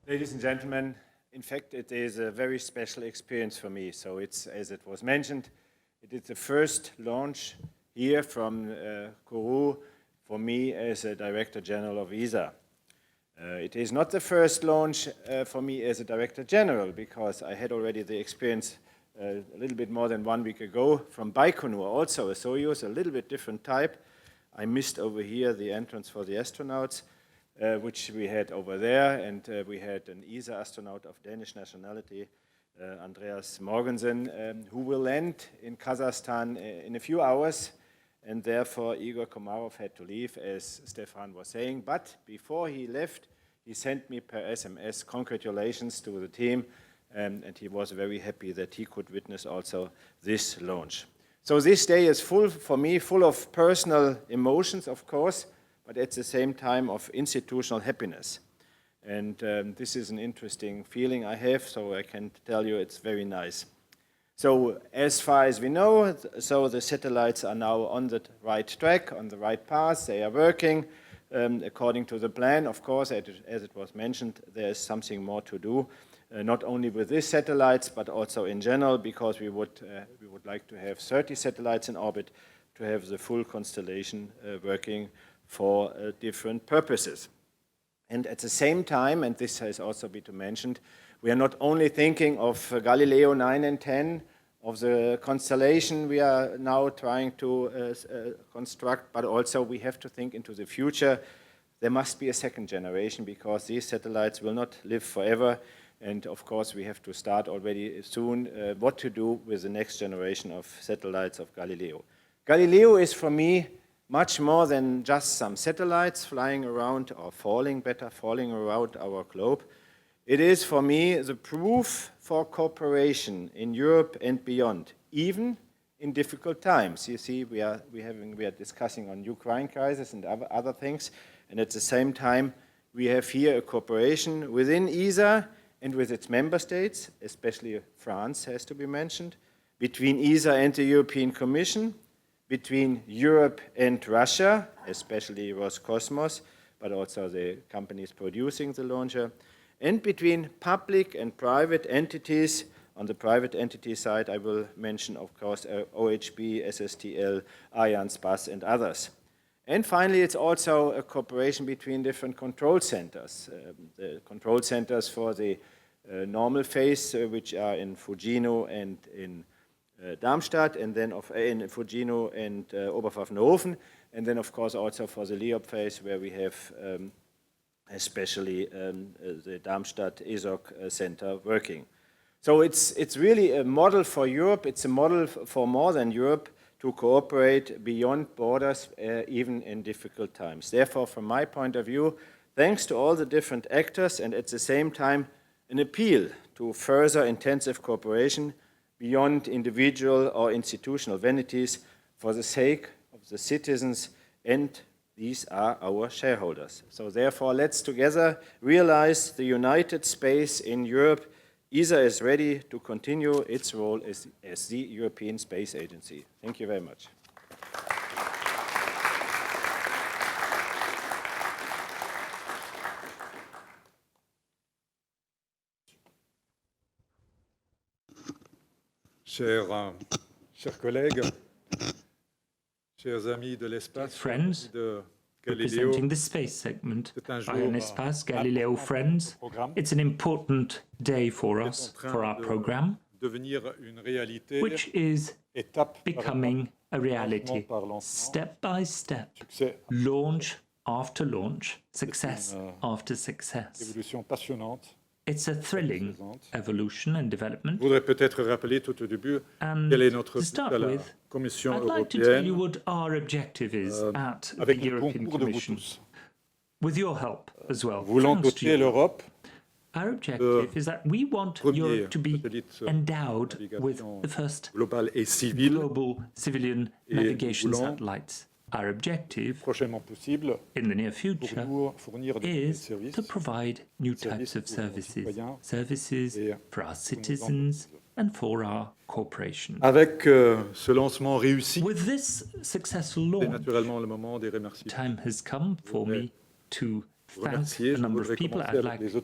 Ladies and gentlemen, in fact, it is a very special experience for me. So it's, as it was mentioned, it is the first launch here from Kourou for me as a Director General of ESA. It is not the first launch for me as a Director General, because I had already the experience a little bit more than 1 week ago from Baikonur, also a Soyuz, a little bit different type. I missed over here the entrance for the astronauts, which we had over there, and we had an ESA astronaut of Danish nationality, Andreas Morgensen, who will land in Kazakhstan in a few hours, and therefore Igor Komarov had to leave, as Stéphane was saying. But before he left, he sent me per SMS congratulations to the team, and he was very happy that he could witness also this launch. So this day is full, for me, full of personal emotions, of course, but at the same time of institutional happiness. And this is an interesting feeling I have, so I can tell you it's very nice. So as far as we know, so the satellites are now on the right track, on the right path. They are working according to the plan. Of course, as it was mentioned, there is something more to do, not only with these satellites, but also in general, because we would like to have 30 satellites in orbit to have the full constellation working for different purposes. And at the same time, and this has also been mentioned, we are not only thinking of Galileo 9 and 10, of the constellation we are now trying to construct, but also we have to think into the future. There must be a second generation, because these satellites will not live forever. And of course, we have to start already soon what to do with the next generation of satellites of Galileo. Galileo is, for me, much more than just some satellites flying around, or falling around our globe. It is, for me, the proof for cooperation in Europe and beyond, even in difficult times. You see, we are discussing on Ukraine crisis and other things, and at the same time, we have here a cooperation within ESA and with its member states, especially France has to be mentioned, between ESA and the European Commission, between Europe and Russia, especially Roscosmos, but also the companies producing the launcher, and between public and private entities. On the private entity side, I will mention, of course, OHB, SSTL, Arianespace, and others. And finally, it's also a cooperation between different control centers. The control centers for the normal phase, which are in Fujino and in Darmstadt, and then in Fujino and Oberpfaffenhofen, and then of course also for the LEOP phase, where we have especially the Darmstadt ESOC center working. So it's really a model for Europe. It's a model for more than Europe to cooperate beyond borders, even in difficult times. Therefore, from my point of view, thanks to all the different actors, and at the same time an appeal to further intensive cooperation beyond individual or institutional vanities for the sake of the citizens, and these are our shareholders. So therefore, let's together realize the united space in Europe. ESA is ready to continue its role as the European Space Agency. Thank you very much. Chers collègues, chers amis de l'espace, friends, de representing Galileo, the space segment, Arianespace, Galileo friends, it's an important day for us, for our program, which is becoming a reality, step by step, launch after launch, success after success. It's a thrilling evolution and development. Je voudrais peut-être rappeler tout au début quel est notre but à la Commission I'd like to tell you européenne what our objective is at the avec le European concours de vous Commission, tous. with your help as well. Voulons Thanks to doter you. l'Europe Our objective is that we want Europe to be endowed with the first globale et civile global civilian navigation satellites. Our objective prochainement possible in the near future pour fournir de is services to provide new types of services for our citizens and for our corporation. Avec ce lancement réussi, With this successful c'est launch, naturellement le moment des remerciements. time has come for me to thank a number of people. I'd like to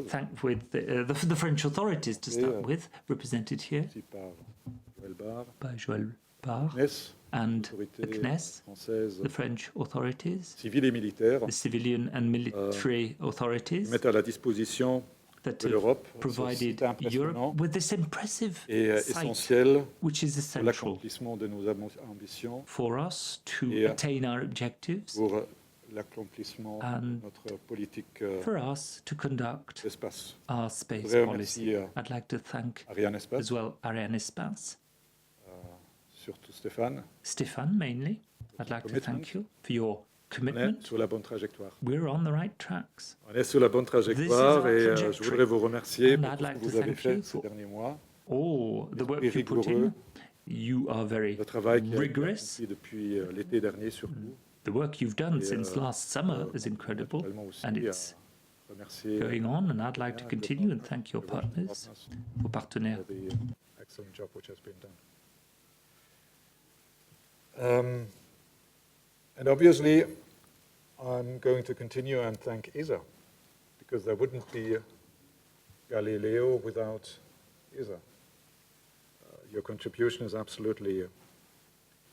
thank with the French authorities to start with, represented here by Joël Barre, and the CNES, the French authorities, the civilian and military authorities, that have provided Europe with this impressive site, which is essential for us to attain our objectives and for us to conduct our space policy. I'd like to thank as well Arianespace, Stéphane mainly. I'd like to thank you for your commitment. We're on the right tracks. On est sur la bonne trajectoire et je voudrais vous remercier pour tout ce que vous avez fait ces derniers mois. Oh, the work you put in. You are very rigorous. Depuis l'été dernier surtout. The work you've done since last summer is incredible, and it's going on, and I'd like to continue and thank your partners, vos partenaires. Excellent job which has been done. And obviously, I'm going to continue and thank ESA, because there wouldn't be Galileo without ESA. Your contribution is absolutely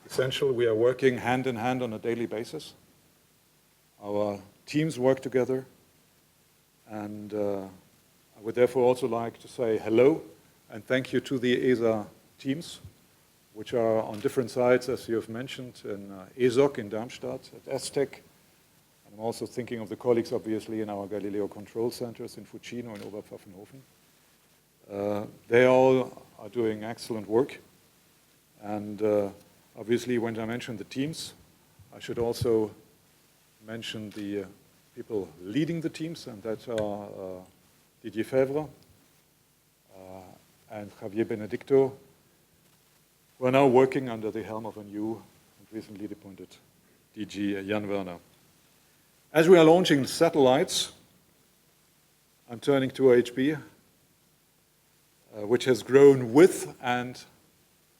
essential. We are working hand in hand on a daily basis. Our teams work together, and I would therefore also like to say hello and thank you to the ESA teams, which are on different sites, as you have mentioned, in ESOC in Darmstadt, at ESTEC. I'm also thinking of the colleagues, obviously, in our Galileo control centers in Fucino and Oberpfaffenhofen. They all are doing excellent work. And obviously, when I mention the teams, I should also mention the people leading the teams, and that are Didier Fèvre and Javier Benedicto, who are now working under the helm of a new and recently appointed DG, Jan Werner. As we are launching satellites, I'm turning to OHB, which has grown with and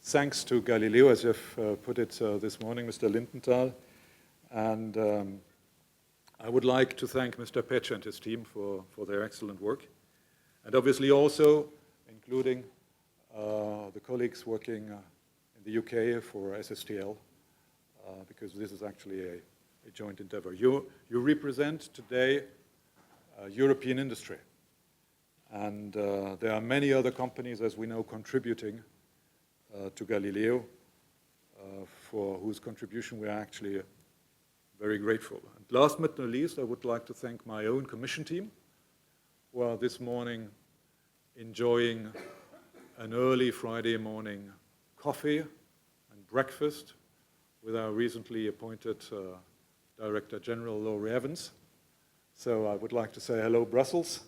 thanks to Galileo, as you've put it this morning, Mr. Lindenthal. And I would like to thank Mr. Petsch and his team for their excellent work. And obviously also including the colleagues working in the UK for SSTL, because this is actually a joint endeavor. You represent today European industry. And there are many other companies, as we know, contributing to Galileo, for whose contribution we are actually very grateful. And last but not least, I would like to thank my own commission team, who are this morning enjoying an early Friday morning coffee and breakfast with our recently appointed Director General, Laurie Evans. So I would like to say hello, Brussels.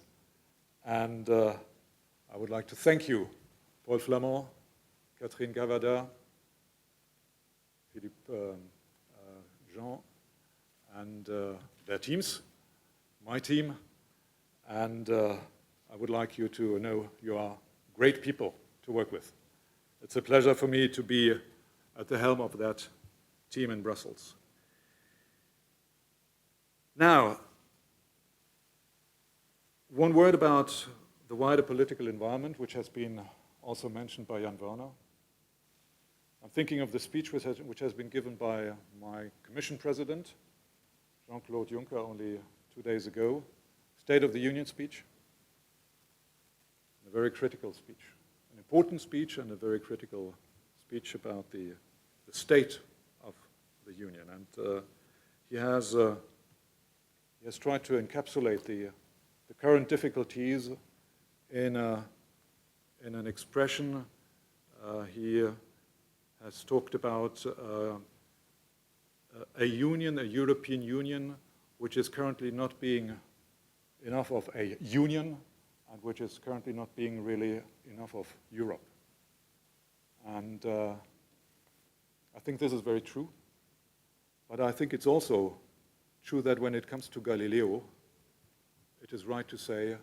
And I would like to thank you, Paul Flamand, Catherine Gavada, Philippe Jean, and their teams, my team. And I would like you to know you are great people to work with. It's a pleasure for me to be at the helm of that team in Brussels. Now, one word about the wider political environment, which has been also mentioned by Jan Werner. I'm thinking of the speech which has been given by my Commission President, Jean-Claude Juncker, only 2 days ago, State of the Union speech, a very critical speech, an important speech and a very critical speech about the state of the Union. And he has tried to encapsulate the current difficulties in an expression. He has talked about a union, a European Union, which is currently not being enough of a union, and which is currently not being really enough of Europe. And I think this is very true. But I think it's also true that when it comes to Galileo, it is right to say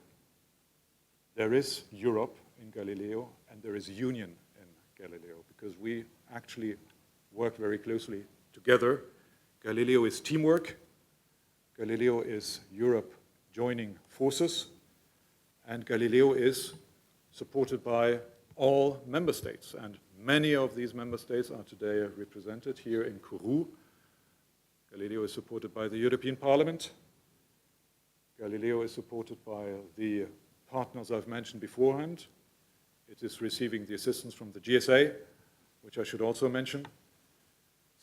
there is Europe in Galileo and there is union in Galileo, because we actually work very closely together. Galileo is teamwork. Galileo is Europe joining forces, and Galileo is supported by all member states, and many of these member states are today represented here in Kourou. Galileo is supported by the European Parliament. Galileo is supported by the partners I've mentioned beforehand. It is receiving the assistance from the GSA, which I should also mention.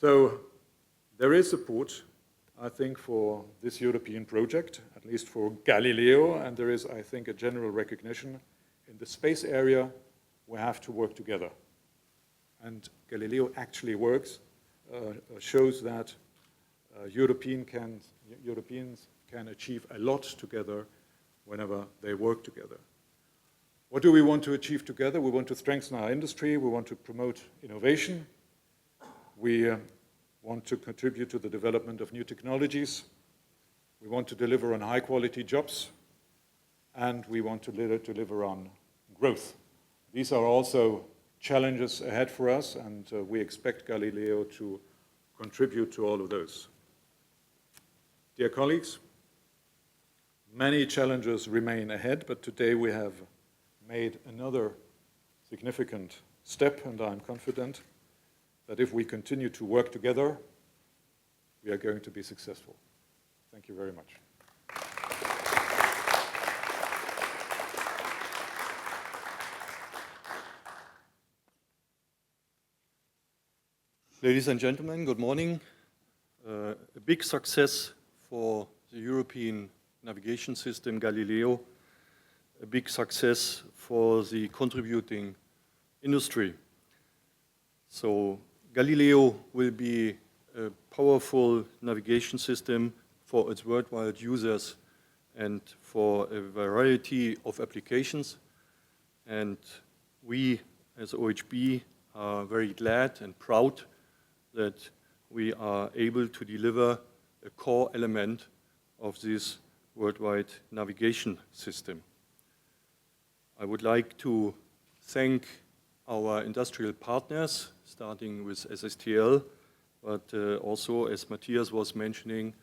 So there is support, I think, for this European project, at least for Galileo, and there is, I think, a general recognition in the space area we have to work together. And Galileo actually works, shows that Europeans can achieve a lot together whenever they work together. What do we want to achieve together? We want to strengthen our industry, we want to promote innovation, we want to contribute to the development of new technologies, we want to deliver on high-quality jobs, and we want to deliver on growth. These are also challenges ahead for us, and we expect Galileo to contribute to all of those. Dear colleagues, many challenges remain ahead, but today we have made another significant step, and I'm confident that if we continue to work together, we are going to be successful. Thank you very much. Ladies and gentlemen, good morning. A big success for the European navigation system Galileo, a big success for the contributing industry. So Galileo will be a powerful navigation system for its worldwide users and for a variety of applications. And we, as OHB, are very glad and proud that we are able to deliver a core element of this worldwide navigation system. I would like to thank our industrial partners, starting with SSTL, but also, as Matthias was mentioning,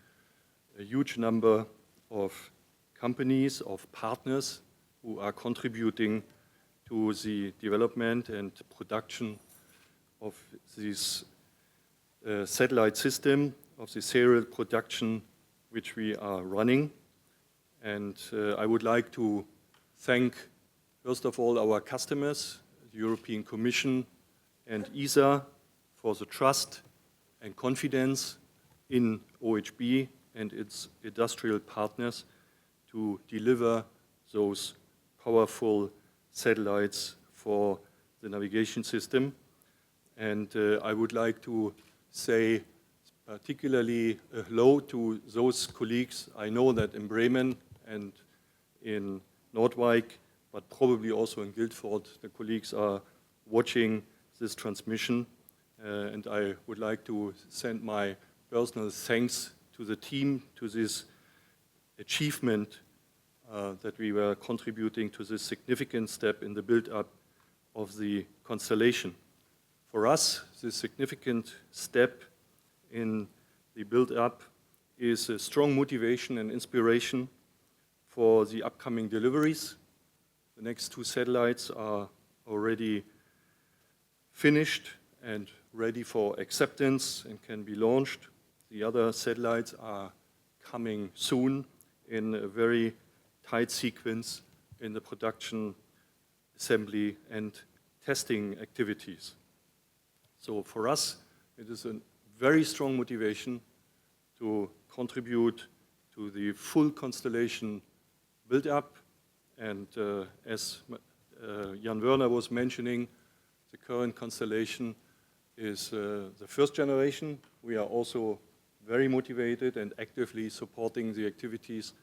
a huge number of companies, of partners who are contributing to the development and production of this satellite system, of the serial production which we are running. And I would like to thank, first of all, our customers, the European Commission and ESA, for the trust and confidence in OHB and its industrial partners to deliver those powerful satellites for the navigation system. And I would like to say particularly a hello to those colleagues I know that in Bremen and in Nordwijk, but probably also in Guildford, the colleagues are watching this transmission. And I would like to send my personal thanks to the team, to this achievement that we were contributing to this significant step in the build-up of the constellation. For us, this significant step in the build-up is a strong motivation and inspiration for the upcoming deliveries. The next two satellites are already finished and ready for acceptance and can be launched. The other satellites are coming soon in a very tight sequence in the production, assembly, and testing activities. So for us, it is a very strong motivation to contribute to the full constellation build-up. And as Jan Werner was mentioning, the current constellation is the first generation. We are also very motivated and actively supporting the activities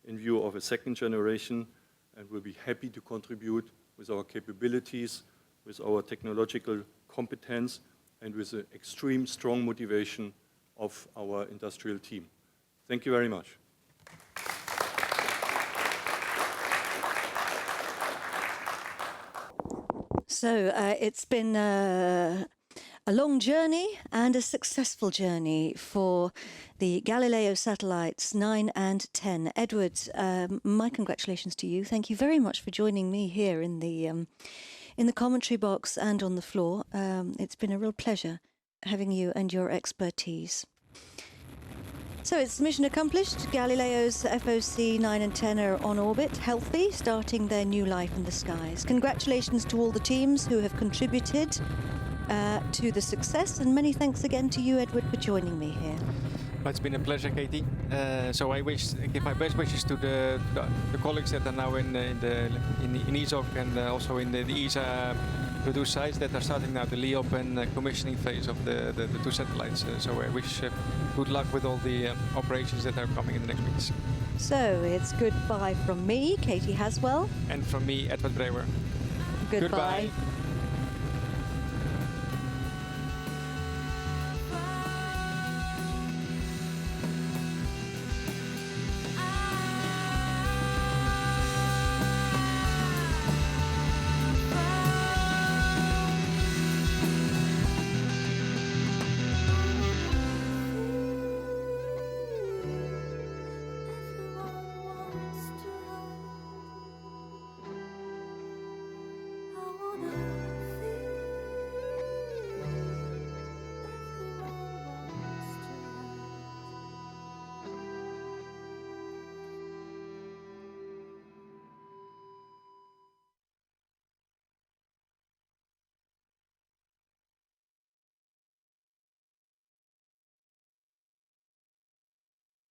in view of a second generation, and will be happy to contribute with our capabilities, with our technological competence, and with the extreme strong motivation of our industrial team. Thank you very much. So it's been A long journey and a successful journey for the Galileo satellites 9 and 10. Edward, my congratulations to you. Thank you very much for joining me here in the commentary box and on the floor. It's been a real pleasure having you and your expertise. So it's mission accomplished. Galileo's FOC 9 and 10 are on orbit, healthy, starting their new life in the skies. Congratulations to all the teams who have contributed to the success, and many thanks again to you, Edward, for joining me here. Well, it's been a pleasure, Katie. So I give my best wishes to the colleagues that are now in ESOC and also in the ESA produced sites that are starting now the LEOP and commissioning phase of the two satellites. So I wish good luck with all the operations that are coming in the next weeks. So it's goodbye from me, Katie Haswell. And from me, Edward Brewer. Goodbye.